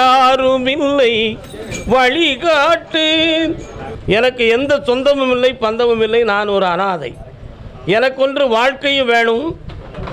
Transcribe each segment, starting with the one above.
யாரும் இல்லை வழிகாட்டு. எனக்கு எந்த சொந்தமும் இல்லை, பந்தமும் இல்லை, நான் ஒரு அனாதை. எனக்கொன்று வாழ்க்கையும் வேணும்,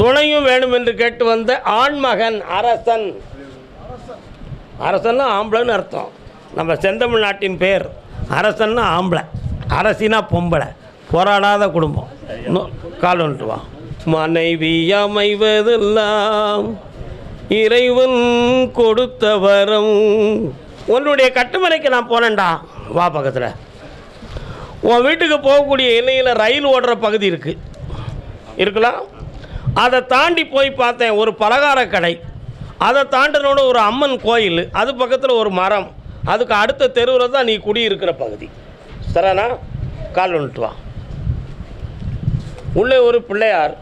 துணையும் வேணும் என்று கேட்டு வந்த ஆண்மகன் அரசன். அரசன்னா ஆம்பளைன்னு அர்த்தம். நம்ம செந்தமிழ்நாட்டின் பேர் அரசன்னா ஆம்பளை, அரசினா பொம்பளை, போராடாத குடும்பம். கால் வந்துட்டு வா. மனைவி அமைவதெல்லாம் இறைவன் கொடுத்த வரம். உன்னுடைய கட்டுமனைக்கு நான் போனேன்டா, வா பக்கத்தில். உன் வீட்டுக்கு போகக்கூடிய எல்லையில் ரயில் ஓடுற பகுதி இருக்கலாம். அதை தாண்டி போய் பார்த்தேன், ஒரு பலகார கடை. அதை தாண்டினோட ஒரு அம்மன் கோயில், அது பக்கத்தில் ஒரு மரம், அதுக்கு அடுத்த தெருவில் தான் நீ குடியிருக்கிற பகுதி. சரிண்ணா? கால் வந்துட்டு வா. உள்ளே ஒரு பிள்ளையார்,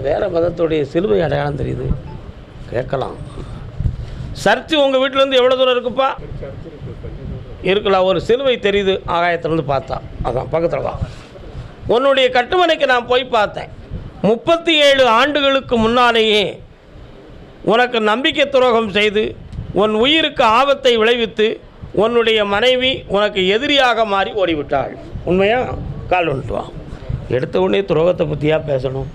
வேறு மதத்துடைய சிலுவை அடையாளம் தெரியுது, கேட்கலாம். சர்ச்சு உங்கள் வீட்டிலேருந்து எவ்வளோ தூரம் இருக்குப்பா? இருக்கலாம். ஒரு சிலுவை தெரியுது ஆகாயத்திலேருந்து பார்த்தா, அதான் பக்கத்தில் தான். உன்னுடைய கட்டுமனைக்கு நான் போய் பார்த்தேன். 37 ஆண்டுகளுக்கு முன்னாலேயே உனக்கு நம்பிக்கை துரோகம் செய்து உன் உயிருக்கு ஆபத்தை விளைவித்து உன்னுடைய மனைவி உனக்கு எதிரியாக மாறி ஓடிவிட்டாள். உண்மையா? கால் வந்துட்டு வா. எடுத்த உடனே துரோகத்தை பற்றியாக பேசணும்.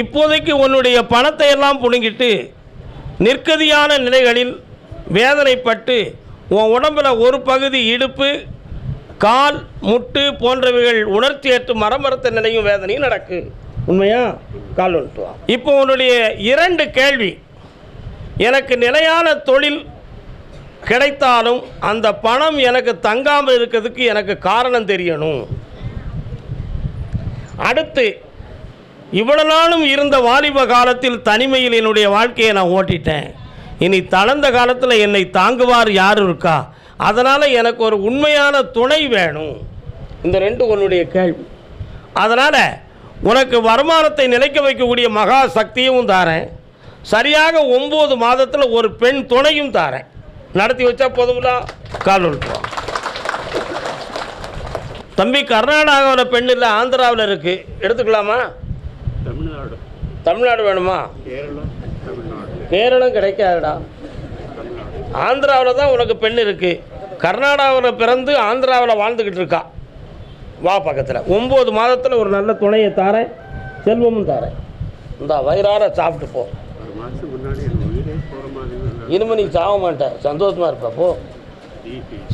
இப்போதைக்கு உன்னுடைய பணத்தை எல்லாம் புடுங்கிட்டு நிற்கதியான நிலைகளில் வேதனைப்பட்டு உன் உடம்பில் ஒரு பகுதி இடுப்பு, கால், முட்டு போன்றவைகள் உணர்ச்சியற்று மரமறுத்த நிலையும் வேதனையும் நடக்கு. உண்மையா? கால் வந்துட்டு வா. இப்போ உன்னுடைய 2 கேள்வி. எனக்கு நிலையான தொழில் கிடைத்தாலும் அந்த பணம் எனக்கு தங்காமல் இருக்கிறதுக்கு எனக்கு காரணம் தெரியணும். அடுத்து, இவ்வளவு நாளும் இருந்த வாலிப காலத்தில் தனிமையில் என்னுடைய வாழ்க்கையை நான் ஓட்டிட்டேன். இனி தளர்ந்த காலத்தில் என்னை தாங்குவார் யார் இருக்கா? அதனால் எனக்கு ஒரு உண்மையான துணை வேணும். இந்த 2 உன்னுடைய கேள்வி. அதனால் உனக்கு வருமானத்தை நிலைக்க வைக்கக்கூடிய மகா சக்தியும் தாரேன், சரியாக 9 மாதத்தில் ஒரு பெண் துணையும் தாரேன். நடத்தி வச்சா போதுங்களா? கால் விட்டுருவோம். தம்பி, கர்நாடகாவில் பெண் இல்லை, ஆந்திராவில் இருக்குது, எடுத்துக்கலாமா? தமிழ்நாடு வேணுமா? கேரளம் கிடைக்காதுடா. ஆந்திராவில் தான் உனக்கு பெண் இருக்குது. கர்நாடகாவில் பிறந்து ஆந்திராவில் வாழ்ந்துக்கிட்டு இருக்கா. வா பக்கத்தில். 9 மாதத்தில் ஒரு நல்ல துணையை தாரேன், செல்வமும் தாரேன். இந்த வயிறார சாப்பிட்டு போ. இனிமே நீ சாக மாட்டேன், சந்தோஷமாக இருப்ப. போ,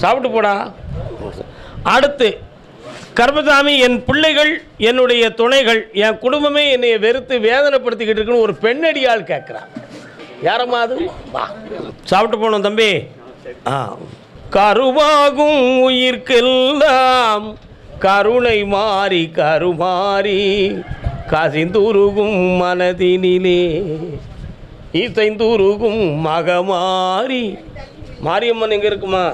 சாப்பிட்டு போடா. அடுத்து, கர்மசாமி, என் பிள்ளைகள் என்னுடைய துணைகள், என் குடும்பமே என்னை வெறுத்து வேதனைப்படுத்திக்கிட்டு இருக்குன்னு ஒரு பெண்ணடியால் கேட்குறான். யாரம்மா அது? வா, சாப்பிட்டு போகணும் தம்பி. கருவாகும் உயிர்க்கெல்லாம் கருணை மாறி கருமாறி கசிந்துருகும் மனதினிலே இசைந்துருகும் மகமாரி. மாரியம்மன் எங்கே இருக்குமா?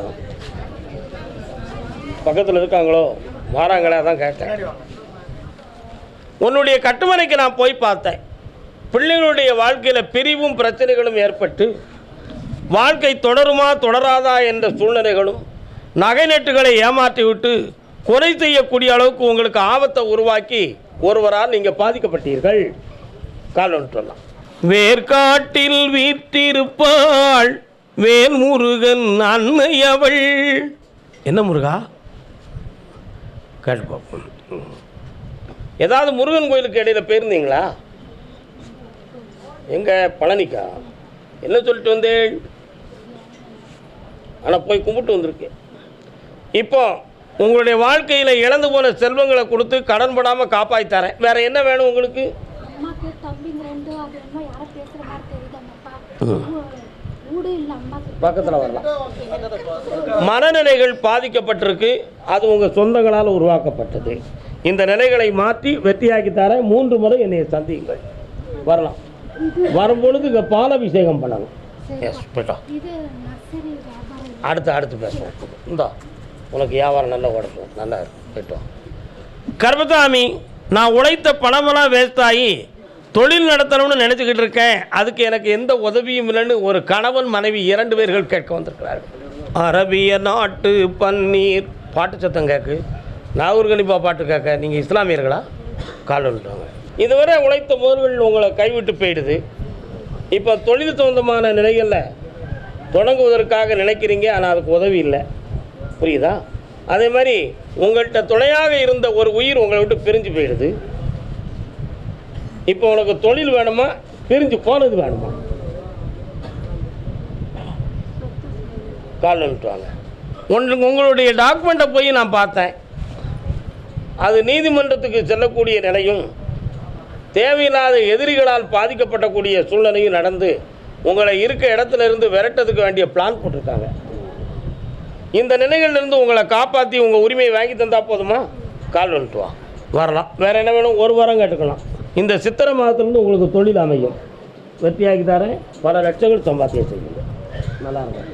பக்கத்தில் இருக்காங்களோ? வாராங்களே, அதான் கேட்டேன். உன்னுடைய கட்டுமனைக்கு நான் போய் பார்த்தேன். பிள்ளைகளுடைய வாழ்க்கையில் பிரிவும் பிரச்சனைகளும் ஏற்பட்டு வாழ்க்கை தொடருமா தொடராதா என்ற சூழ்நிலைகளும் நகை நட்டுகளை ஏமாற்றி விட்டு கொலை செய்யக்கூடிய அளவுக்கு உங்களுக்கு ஆபத்தை உருவாக்கி ஒருவரால் நீங்கள் பாதிக்கப்பட்டீர்கள். கால் வந்துட்டு வரலாம். வேர்காட்டில் வீற்றிருப்பாள் வேல்முருகன் அன்னை அவள். என்ன முருகா? கேட்போம். ஏதாவது முருகன் கோயிலுக்கு இடையில போயிருந்தீங்களா? எங்க? பழனிக்கா? என்ன சொல்லிட்டு வந்தேன்? ஆனால் போய் கும்பிட்டு வந்திருக்கேன். இப்போ உங்களுடைய வாழ்க்கையில் இழந்து போன செல்வங்களை கொடுத்து கடன் படாமல் காப்பாற்றித்தரேன். வேற என்ன வேணும் உங்களுக்கு? பக்கத்தில் வரலாம். மனநிலைகள் பாதிக்கப்பட்டிருக்கு, அது உங்கள் சொந்தங்களால் உருவாக்கப்பட்டது. இந்த நிலைகளை மாற்றி வெற்றியாக்கி தரேன். 3 முறை என்னை சந்தியுங்கள். வரலாம். வரும்பொழுது இங்கே பாலாபிஷேகம் பண்ணணும். எஸ், போயிட்டோம். அடுத்து பேசுவோம். இந்தா உனக்கு வியாபாரம் நல்லா ஓடணும், நல்லா போயிட்டோம். கர்மசாமி, நான் உழைத்த பணமெல்லாம் வேஸ்ட் ஆகி தொழில் நடத்தணும்னு நினச்சிக்கிட்டு இருக்கேன். அதுக்கு எனக்கு எந்த உதவியும் இல்லைன்னு ஒரு கணவன் மனைவி 2 பேர்கள் கேட்க வந்திருக்கிறார்கள். அரபிய நாட்டு பன்னீர் பாட்டு சத்தம் கேட்கு. நாகூர் கலிபா பாட்டு கேட்க. நீங்கள் இஸ்லாமியர்களா? கால் வந்துட்டாங்க. இதுவரை உழைத்த முதல்கள் உங்களை கைவிட்டு போயிடுது. இப்போ தொழில் சொந்தமான நிலைகளில் தொடங்குவதற்காக நினைக்கிறீங்க, ஆனால் அதுக்கு உதவி இல்லை. புரியுதா? அதே மாதிரி உங்கள்கிட்ட துணையாக இருந்த ஒரு உயிர் உங்களை விட்டு பிரிஞ்சு போயிடுது. இப்போ உனக்கு தொழில் வேணுமா, பிரிஞ்சு போனது வேணுமா? கால் நிமிட்டுவாங்க. உங்களுடைய டாக்குமெண்ட்டை போய் நான் பார்த்தேன். அது நீதிமன்றத்துக்கு செல்லக்கூடிய நிலையும் தேவையில்லாத எதிரிகளால் பாதிக்கப்படக்கூடிய சூழ்நிலையும் நடந்து உங்களை இருக்க இடத்துல இருந்து விரட்டதுக்கு வேண்டிய பிளான் போட்டிருக்காங்க. இந்த நிலைகளிலிருந்து உங்களை காப்பாற்றி உங்கள் உரிமையை வாங்கி தந்தால் போதுமா? கால் வந்துட்டு வா, வரலாம். வேறு என்ன வேணும்? ஒரு வாரம் கேட்டுக்கலாம். இந்த சித்திரை மாதத்துலேருந்து உங்களுக்கு தொழில் அமையும். வெற்றியாக்கி தரேன். பல லட்சங்கள் சம்பாத்தியம் செய்யுங்க. நல்லா இருக்கும்.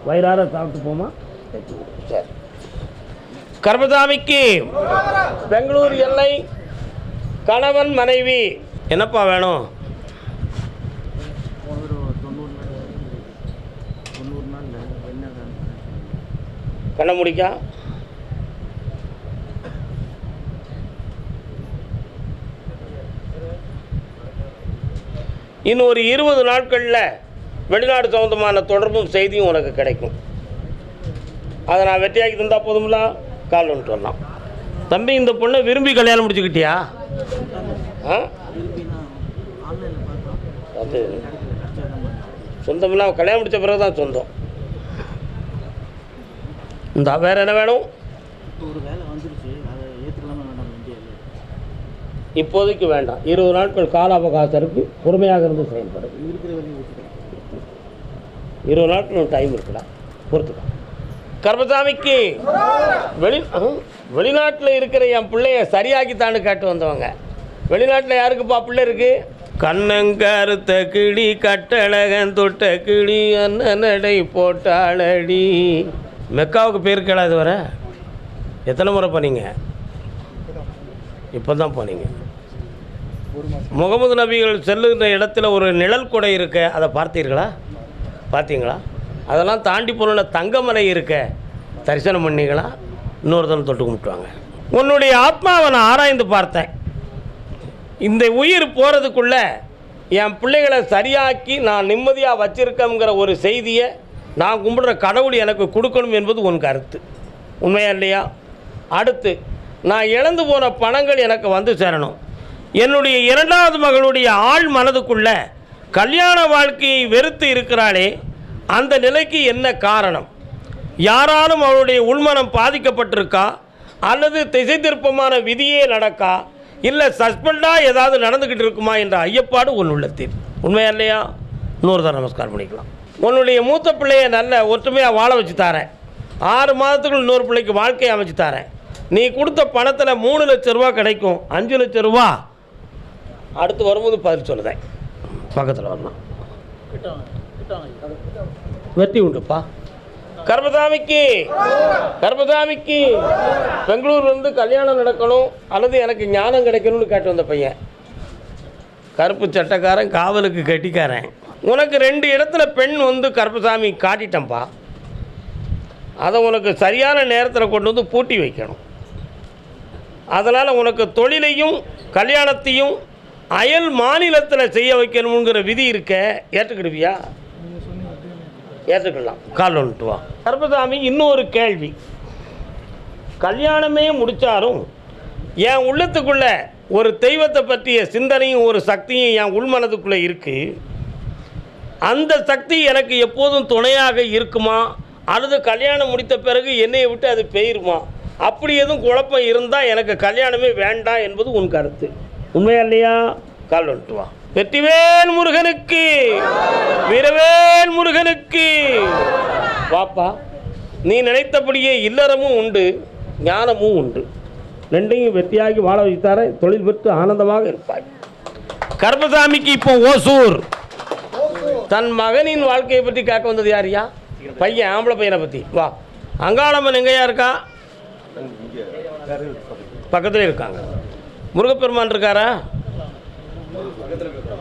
வயிறார சாப்பிட்டு போமா? சரி. கர்மசாமிக்கு பெங்களூர் எல்லை கணவன் மனைவி. என்னப்பா வேணும்? கண்ண முடிக்கா? இன்னும் ஒரு 20 நாட்களில் வெளிநாடு சம்பந்தமான தொடர்பும் செய்தியும் உனக்கு கிடைக்கும். அதை நான் வெற்றியாக்கி தந்தால் போதும்ல? கால் வந்துட்டு வரலாம். தம்பி, இந்த பொண்ணை விரும்பி கல்யாணம் முடிச்சுக்கிட்டியா? அது சொந்தம்லாம் கல்யாணம் முடித்த பிறகு தான் சொந்தம். இந்த வேறு என்ன வேணும்? இப்போதைக்கு வேண்டாம். 20 நாட்கள் கால அவகாசம் இருக்குது. பொறுமையாக இருந்து செயல்படும். 20 நாட்கள் டைம் இருக்குடா, பொறுத்துக்கலாம். கர்மசாமிக்கு வெளிநாட்டில் இருக்கிற என் பிள்ளைய சரியாக்கித்தான்னு கேட்டு வந்தவங்க. வெளிநாட்டில் யாருக்குப்பா பிள்ளை இருக்குது? கண்ணங்கருத்த கிளி கட்டழகன் தொட்ட கிளி அண்ணனடை போட்டாளடி. மெக்காவுக்கு பேர் கேளாது வர எத்தனை முறை போனீங்க? இப்போ தான் போனீங்க. முகமது நபிகள் செல்லுகிற இடத்துல ஒரு நிழல் கொடை இருக்க, அதை பார்த்தீர்களா? பார்த்தீங்களா? அதெல்லாம் தாண்டி போன தங்கமலை இருக்க, தரிசனம் பண்ணிங்களா? இன்னொருத்தனை தொட்டு கும்பிட்டுவாங்க. உன்னுடைய ஆத்மாவை நான் ஆராய்ந்து பார்த்தேன். இந்த உயிர் போகிறதுக்குள்ளே என் பிள்ளைகளை சரியாக்கி நான் நிம்மதியாக வச்சுருக்கேங்கிற ஒரு செய்தியை நான் கும்பிடுற கடவுள் எனக்கு கொடுக்கணும் என்பது உன் கருத்து. உண்மையா இல்லையா? அடுத்து, நான் இழந்து போன பணங்கள் எனக்கு வந்து சேரணும். என்னுடைய 2வது மகளுடைய ஆள் மனதுக்குள்ளே கல்யாண வாழ்க்கையை வெறுத்து இருக்கிறாளே, அந்த நிலைக்கு என்ன காரணம்? யாராலும் அவளுடைய உள்மனம் பாதிக்கப்பட்டிருக்கா, அல்லது திசை திருப்பமான விதியே நடக்கா, இல்லை சஸ்பெண்டாக ஏதாவது நடந்துக்கிட்டு இருக்குமா என்ற ஐயப்பாடு உன் உள்ளத்தில். உண்மையா இல்லையா? இன்னொரு தான் நமஸ்காரம் பண்ணிக்கலாம். உன்னுடைய மூத்த பிள்ளையை நல்ல ஒற்றுமையாக வாழ வச்சு தரேன். 6 மாதத்துக்குள் இன்னொரு பிள்ளைக்கு வாழ்க்கையை அமைச்சு தரேன். நீ கொடுத்த பணத்தில் 3 லட்ச ரூபா கிடைக்கும். 5 லட்ச ரூபா அடுத்து வரும்போது பதில் சொல்லுதேன். பக்கத்தில் வரலாம். வெற்றி உண்டுப்பா. கர்மசாமிக்கு பெங்களூர்லேருந்து கல்யாணம் நடக்கணும், அல்லது எனக்கு ஞானம் கிடைக்கணும்னு கேட்டு வந்த பையன். கருப்பு சட்டக்காரன், காவலுக்கு கட்டிக்காரன். உனக்கு 2 இடத்துல பெண் வந்து கர்மசாமி காட்டிட்டேன்ப்பா. அதை உனக்கு சரியான நேரத்தில் கொண்டு வந்து பூட்டி வைக்கணும். அதனால் உனக்கு தொழிலையும் கல்யாணத்தையும் அயல் மாநிலத்தில் செய்ய வைக்கணுங்கிற விதி இருக்க. ஏற்றுக்கிடுவியா? ஏற்றுக்கலாம். கால் வந்துட்டு வா. கர்மசாமி, இன்னொரு கேள்வி. கல்யாணமே முடித்தாலும் என் உள்ளத்துக்குள்ள ஒரு தெய்வத்தை பற்றிய சிந்தனையும் ஒரு சக்தியும் என் உள்மனதுக்குள்ளே இருக்குது. அந்த சக்தி எனக்கு எப்போதும் துணையாக இருக்குமா, அல்லது கல்யாணம் முடித்த பிறகு என்னையை விட்டு அது பெயருமா? அப்படி எதுவும் குழப்பம் இருந்தால் எனக்கு கல்யாணமே வேண்டாம் என்பது உன் கருத்து. உண்மையா இல்லையா? கால் வந்துட்டு வா. வெற்றிவேல் முருகனுக்கு, வீரவேல் முருகனுக்கு. வாப்பா, நீ நினைத்தபடியே இல்லறமும் உண்டு, ஞானமும் உண்டு. 2ஐயும் வெற்றியாகி வாழ வைத்தார தொழில் பெற்று ஆனந்தமாக இருப்பாய். கர்மசாமிக்கு இப்போ ஓசூர். தன் மகனின் வாழ்க்கையை பற்றி கேட்க வந்தது யாரையா? பையன், ஆம்பளை பையனை பற்றி. வா. அங்காளம்மன் எங்கேயா இருக்கா? பக்கத்தில் இருக்காங்க. முருகப்பெருமான் இருக்காரா?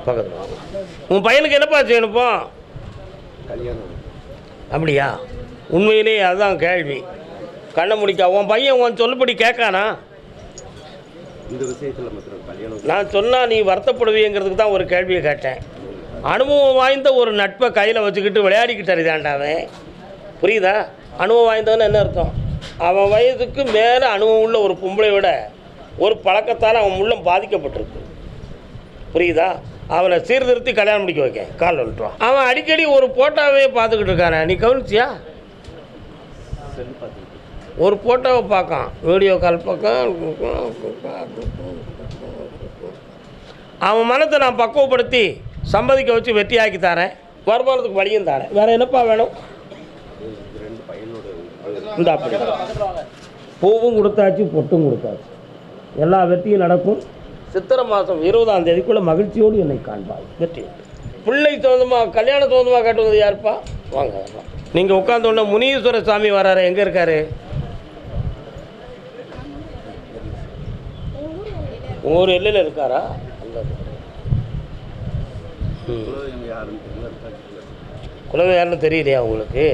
பக்கத்தில். உன் பையனுக்கு என்னப்பா செய்யணுப்பா? அப்படியா? உண்மையிலேயே அதுதான் கேள்வி. கண்ணை முடிக்கா. உன் பையன் உன் சொல்லுபடி கேட்கானா? நான் சொன்னால் நீ வருத்தப்படுவீங்கிறதுக்கு தான் ஒரு கேள்வியை கேட்டேன். அனுபவம் வாய்ந்த ஒரு நட்பை கையில் வச்சுக்கிட்டு விளையாடிக்கிட்டு அறிதாண்டாவே. புரியுதா? அனுபவம் வாய்ந்தவன்னு என்ன அர்த்தம்? அவன் வயதுக்கு மேலே அனுபவம் உள்ள ஒரு பொம்பளை விட ஒரு பழக்கத்தால் அவன் உள்ளம் பாதிக்கப்பட்டிருக்கு. புரியுதா? அவனை சீர்திருத்தி கல்யாணம் முடிக்க வைக்க கால் வந்துட்டுவான். அவன் அடிக்கடி ஒரு போட்டோவே பார்த்துக்கிட்டு இருக்கானே, நீ கவனிச்சியா? ஒரு போட்டோவை பார்க்கான், வீடியோ கால் பார்க்கான். அவன் மனத்தை நான் பக்குவப்படுத்தி சம்மதிக்க வச்சு வெட்டியாக்கி தரேன், வருமானத்துக்கு வழியும் தரேன். வேறு என்னப்பா வேணும்? இந்த அப்படி பூவும் கொடுத்தாச்சு, பொட்டும் கொடுத்தாச்சு, எல்லா வெற்றியும் நடக்கும். சித்திரை மாதம் 20ஆம் தேதிக்குள்ளே மகிழ்ச்சியோடு என்னை காண்பாள். வெற்றி. பிள்ளை சொந்தமாக கல்யாண சொந்தமாக கட்டுவது யாருப்பா? வாங்க நீங்கள் உட்காந்தோடனே முனீஸ்வர சாமி வராரு. எங்கே இருக்காரு? ஒரு எல்லையில் இருக்காரா? குலதெய்வம் யாருன்னு தெரியலையா உங்களுக்கு?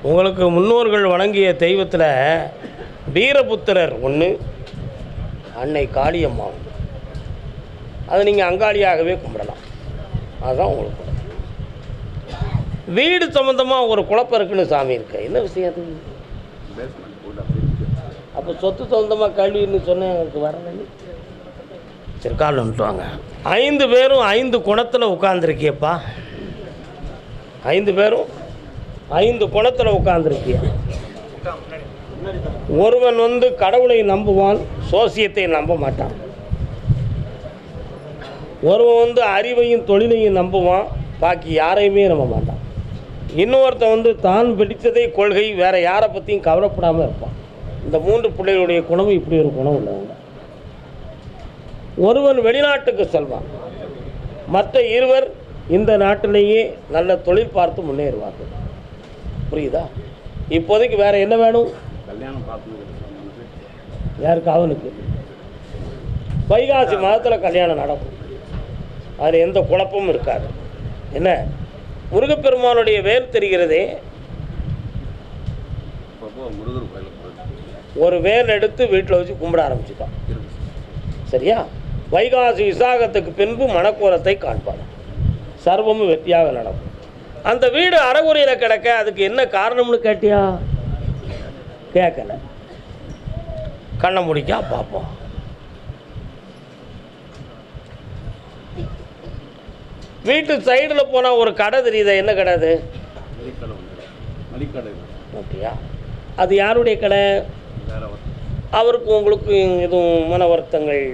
உங்களுக்கு முன்னோர்கள் வணங்கிய தெய்வத்தில் வீரபுத்திரர் ஒன்று, அன்னை காளியம்மா. அதை நீங்கள் அங்காளியாகவே கும்பிடலாம். அதுதான் உங்களுக்கு. வீடு சம்மந்தமாக ஒரு குழப்பம் இருக்குன்னு சாமி இருக்கு. என்ன விஷயம் அது? அப்போ சொத்து சொந்தமாக கல்வின்னு சொன்னேன், எனக்கு வரல. சரி, கால் வந்துட்டுவாங்க. 5 பேரும் 5 குணத்தில் உட்காந்துருக்கியப்பா. 5 பேரும் 5 குணத்தில் உட்காந்துருக்கிய. ஒருவன் கடவுளை நம்புவான், சோசியத்தை நம்ப மாட்டான். ஒருவன் அறிவையும் தொழிலையும் நம்புவான், பாக்கி யாரையுமே நம்ப மாட்டான். இன்னொருத்தன் தான் பிடித்ததை கொள்கை, வேறு யாரை பற்றியும் கவலைப்படாமல் இருப்பான். இந்த 3 பிள்ளைகளுடைய குணமும் இப்படி ஒரு குணம் உள்ளவங்க. ஒருவன் வெளிநாட்டுக்கு செல்வான், மற்ற இருவர் இந்த நாட்டிலேயே நல்ல தொழில் பார்த்து முன்னேறுவார்கள். புரியுதா? இப்போதைக்கு வேறு என்ன வேணும்? கல்யாணம் பார்த்து யாருக்கு? அவனுக்கு வைகாசி மாதத்தில் கல்யாணம் நடக்கும். அதில் எந்த குழப்பமும் இருக்காது. என்ன? முருகப்பெருமானுடைய வேல் தெரிகிறதே, ஒரு வேல் எடுத்து வீட்டில் வச்சு கும்பிட ஆரம்பிச்சுட்டான். சரியா? வைகாசி விசாகத்துக்கு பின்பு மணக்கோலத்தை காண்பார். சர்வமும் வெற்றியாக நடக்கும். அந்த வீடு அறகுறையில் கிடக்க அதுக்கு என்ன காரணம்னு கேட்டியா? கேட்கல. கண்ணை முடிக்கா பார்ப்போம். வீட்டு சைடில் போனால் ஒரு கடை தெரியுதா? என்ன கடை அது? ஓகேயா? அது யாருடைய கடை? அவருக்கு உங்களுக்கு எதுவும் மன வருத்தங்கள்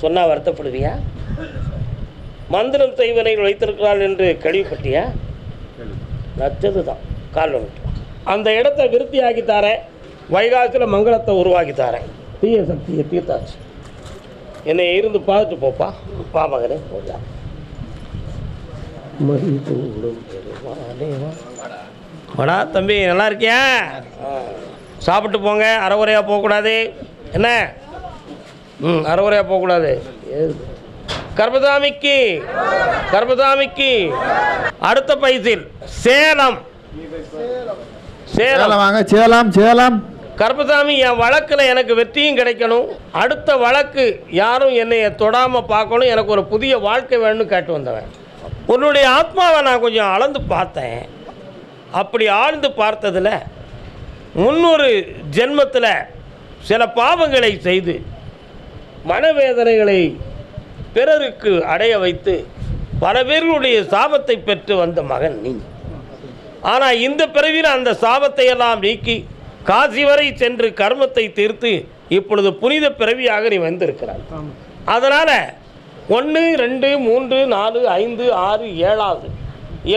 சொன்னால் வருத்தப்படுவியா? மந்திரம் செய்வனை வைத்திருக்கிறாள் என்று கேள்விப்பட்டியா? நச்சது தான். கால் வந்துட்டு அந்த இடத்த விருத்தியாக்கி தாரேன், வைகாசியில் மங்களத்தை உருவாக்கி தாரேன். தீய சக்தியை தீர்த்தாச்சு. என்னை இருந்து பார்த்துட்டு போப்பா. பாமகனே போடலாம். வாடா தம்பி, நல்லா இருக்கியா? சாப்பிட்டு போங்க. அறகுறையாக போகக்கூடாது. என்ன? அறகுறையாக போகக்கூடாது. கர்பசாமிக்கு கர்பசாமிக்கு அடுத்த பைசில் சேலம். சேலம் வாங்க. சேலம் சேலம். கர்பசாமி, என் வழக்கில் எனக்கு வெற்றியும் கிடைக்கணும். அடுத்த வழக்கு யாரும் என்னை தொடாமல் பார்க்கணும். எனக்கு ஒரு புதிய வாழ்க்கை வேணும்னு கேட்டு வந்தவன். உன்னுடைய ஆத்மாவை நான் கொஞ்சம் அளந்து பார்த்தேன். அப்படி ஆழ்ந்து பார்த்ததில் 300 ஜென்மத்தில் சில பாவங்களை செய்து மனவேதனைகளை பிறருக்கு அடைய வைத்து பல பேர்களுடைய சாபத்தை பெற்று வந்த மகன் நீ. ஆனால் இந்த பிறவியில் அந்த சாபத்தை எல்லாம் நீக்கி காசி வரை சென்று கர்மத்தை தீர்த்து இப்பொழுது புனித பிறவியாக நீ வந்திருக்கிறாய். அதனால் 1, 2, 3, 4, 5, 6, 7வது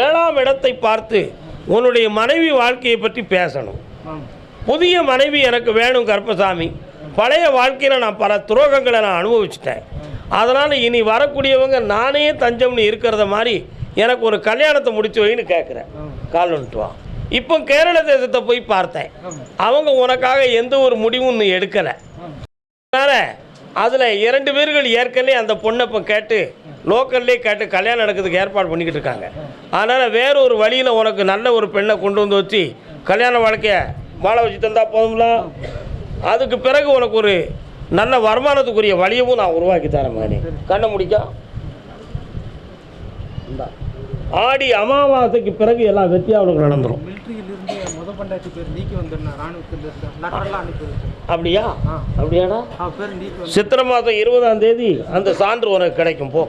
7ஆம் இடத்தை பார்த்து உன்னுடைய மனைவி வாழ்க்கையை பற்றி பேசணும். புதிய மனைவி எனக்கு வேணும் கர்பசாமி. பழைய வாழ்க்கையில் நான் பல துரோகங்களை நான் அனுபவிச்சிட்டேன். அதனால் இனி வரக்கூடியவங்க நானே தஞ்சம்னு இருக்கிறத மாதிரி எனக்கு ஒரு கல்யாணத்தை முடிச்சு வைன்னு கேட்குறேன். கால் வந்துட்டு வா. இப்போ கேரள தேசத்தை போய் பார்த்தேன். அவங்க உனக்காக எந்த ஒரு முடிவும் நீ எடுக்கலை. அதனால் அதில் 2 பேர்கள் ஏற்கனவே அந்த பொண்ணை இப்போ கேட்டு லோக்கல்லே கேட்டு கல்யாணம் நடக்கிறதுக்கு ஏற்பாடு பண்ணிக்கிட்டு இருக்காங்க. அதனால் வேற ஒரு வழியில் உனக்கு நல்ல ஒரு பெண்ணை கொண்டு வந்து வச்சு கல்யாண வாழ்க்கையை வாழ வச்சு தந்தால் போதும்ல. அதுக்கு பிறகு உனக்கு ஒரு நல்ல வருமானத்துக்குரிய வழியவும் நான் உருவாக்கி தரேன் மகனே. கண்ணை முடிக்கா. இந்த ஆடி அமாவாசைக்கு பிறகு எல்லாம் வெற்றியாக அவனுக்கு நடந்துடும். மிலிட்ரியிலிருந்து முத பண்டாட்டி பேர் நீக்கி வந்துடணும், ராணுவத்திலிருந்து லெட்டர்லாம் அனுப்பிடுது. அப்படியா? அப்படியாடா? பேர் நீக்கி. சித்திரை மாதம் 20ஆம் தேதி அந்த சான்று உனக்கு கிடைக்கும். போ.